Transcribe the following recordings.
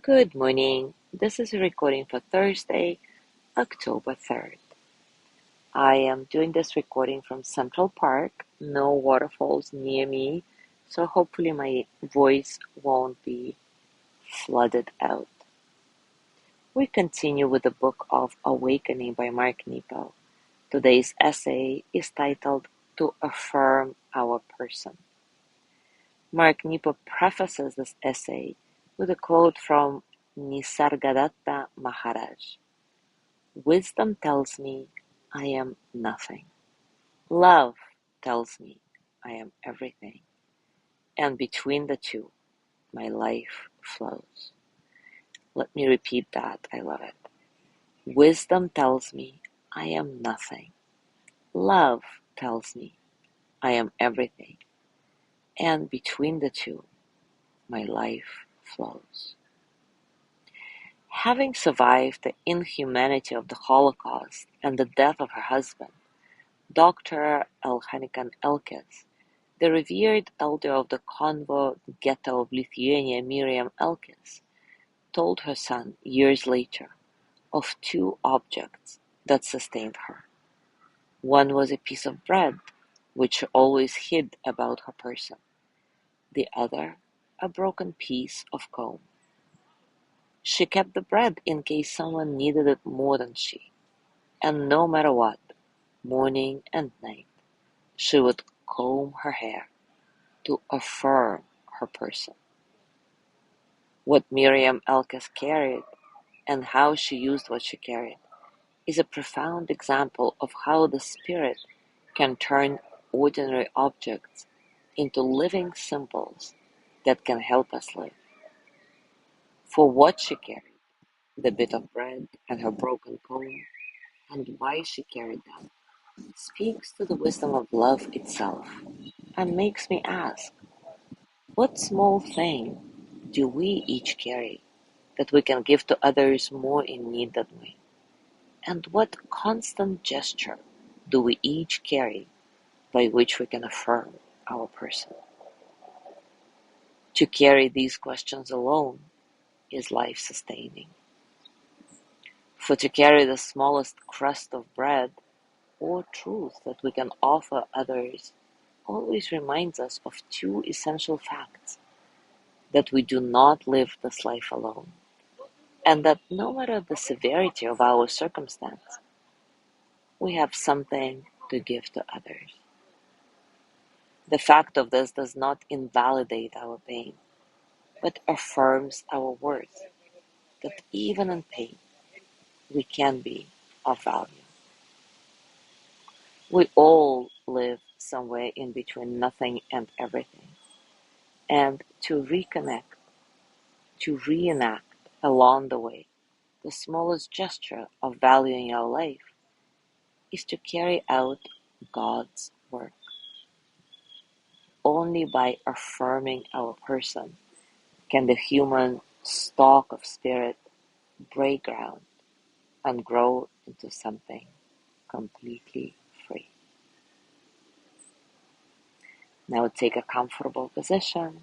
Good morning. This is a recording for Thursday, October 3rd. I am doing this recording from Central Park. No waterfalls near me, so hopefully my voice won't be flooded out. We continue with the book of Awakening by Mark Nepo. Today's essay is titled To Affirm Our Person. Mark Nepo prefaces this essay with a quote from Nisargadatta Maharaj. Wisdom tells me I am nothing. Love tells me I am everything. And between the two, my life flows. Let me repeat that. I love it. Wisdom tells me I am nothing. Love tells me I am everything. And between the two, my life flows. Having survived the inhumanity of the Holocaust and the death of her husband, Dr. Elhanikan Elkes, the revered elder of the Convo ghetto of Lithuania, Miriam Elkes, told her son years later of two objects that sustained her. One was a piece of bread, which she always hid about her person. The other, a broken piece of comb. She kept the bread in case someone needed it more than she, and no matter what, morning and night, she would comb her hair to affirm her person. What Miriam Elkes carried and how she used what she carried is a profound example of how the spirit can turn ordinary objects into living symbols that can help us live. For what she carried, the bit of bread and her broken comb, and why she carried them, speaks to the wisdom of love itself and makes me ask, what small thing do we each carry that we can give to others more in need than we? And what constant gesture do we each carry by which we can affirm our person? To carry these questions alone is life-sustaining. For to carry the smallest crust of bread or truth that we can offer others always reminds us of two essential facts: that we do not live this life alone, and that no matter the severity of our circumstance, we have something to give to others. The fact of this does not invalidate our pain, but affirms our worth, that even in pain, we can be of value. We all live somewhere in between nothing and everything, and to reconnect, to reenact along the way, the smallest gesture of valuing our life is to carry out God's work. Only by affirming our person can the human stalk of spirit break ground and grow into something completely free. Now take a comfortable position,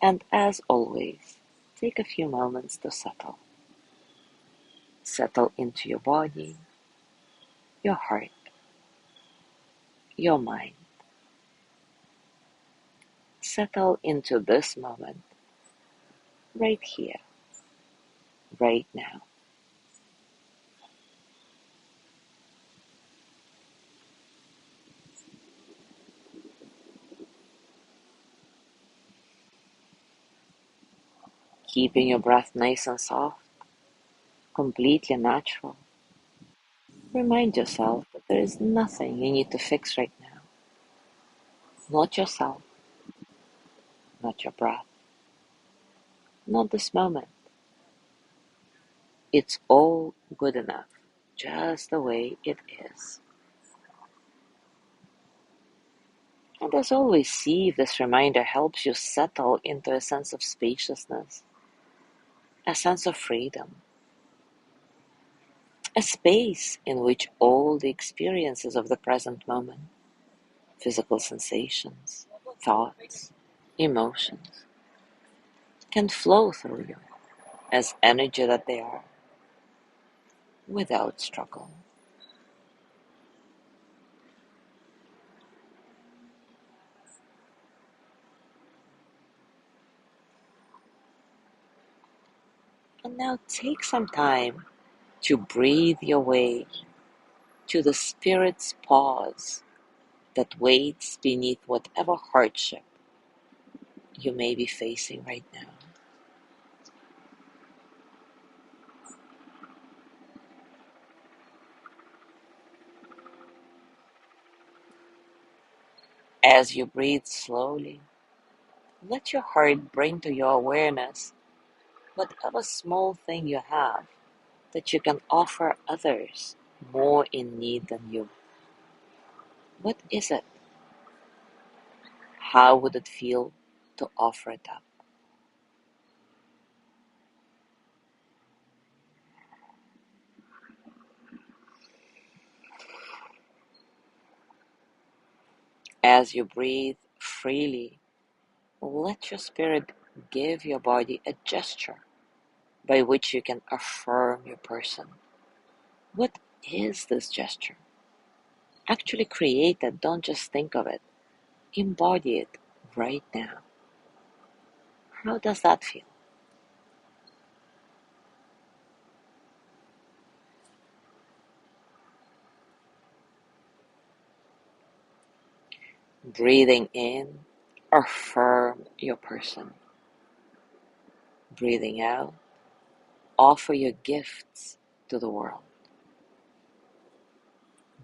and as always, take a few moments to settle. Settle into your body, your heart, your mind. Settle into this moment, right here, right now. Keeping your breath nice and soft, completely natural. Remind yourself that there is nothing you need to fix right now. Not yourself, not your breath, not this moment. It's all good enough, just the way it is. And as always, see if this reminder helps you settle into a sense of spaciousness, a sense of freedom, a space in which all the experiences of the present moment, physical sensations, thoughts, emotions, can flow through you. as energy that they are, without struggle. And now take some time to breathe your way to the spirit's pause that waits beneath whatever hardship you may be facing right now. As you breathe slowly, let your heart bring to your awareness whatever small thing you have that you can offer others more in need than you. What is it? How would it feel to offer it up? As you breathe freely, let your spirit give your body a gesture by which you can affirm your person. What is this gesture? Actually create it, don't just think of it. Embody it right now. How does that feel? Breathing in, affirm your person. Breathing out, offer your gifts to the world.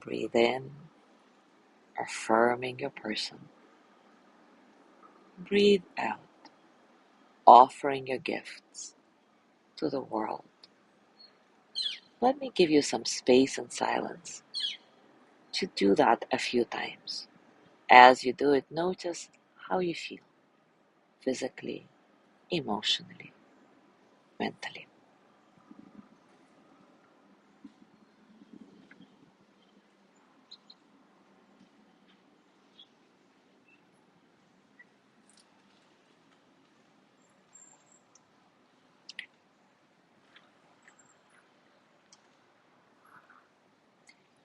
Breathe in, affirming your person. Breathe out, offering your gifts to the world. Let me give you some space and silence to do that a few times. As you do it, notice how you feel physically, emotionally, mentally.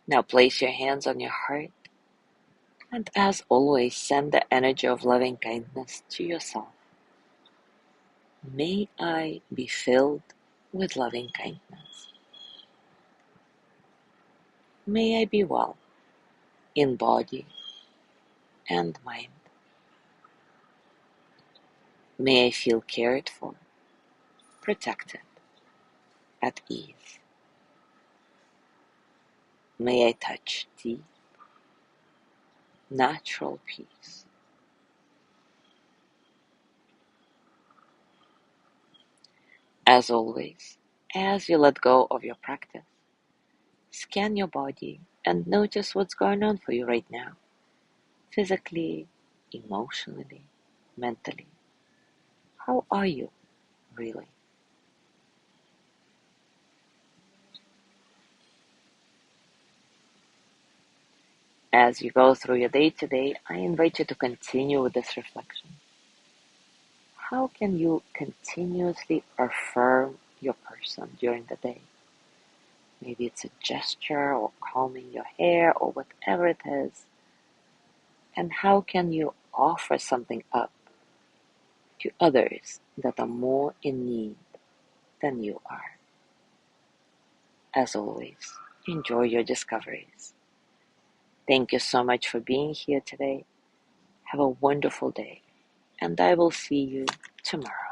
Now place your hands on your heart and, as always, send the energy of loving kindness to yourself. May I be filled with loving kindness. May I be well in body and mind. May I feel cared for, protected, at ease. May I touch deep, natural peace. As always, as you let go of your practice, scan your body and notice what's going on for you right now, physically, emotionally, mentally. How are you, really? As you go through your day today, I invite you to continue with this reflection. How can you continuously affirm your person during the day? Maybe it's a gesture or combing your hair or whatever it is. And how can you offer something up to others that are more in need than you are? As always, enjoy your discoveries. Thank you so much for being here today. Have a wonderful day, and I will see you tomorrow.